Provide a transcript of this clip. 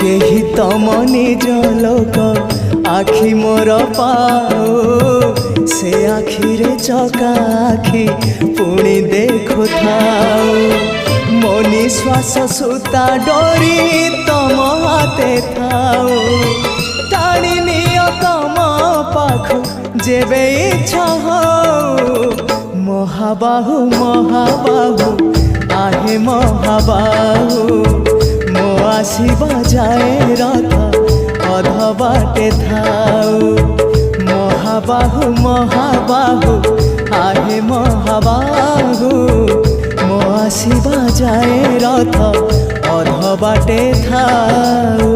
केही तम निज लोक आखि मोर पाओ से आखिरे चका आखि पुणी देखु थाओ मो निश्वास सुता डोरी तम हाथे थाओ टाणी नियो तम पाखु जेबे इच्छा हो महाबाहु महाबाहु आहे महाबाहु मो आसिबा जाए रथ अध बाटे थाओ महाबाहु महाबाहु आहे महाबाहु मो आसिबा जाए रथ अध बाटे थाओ।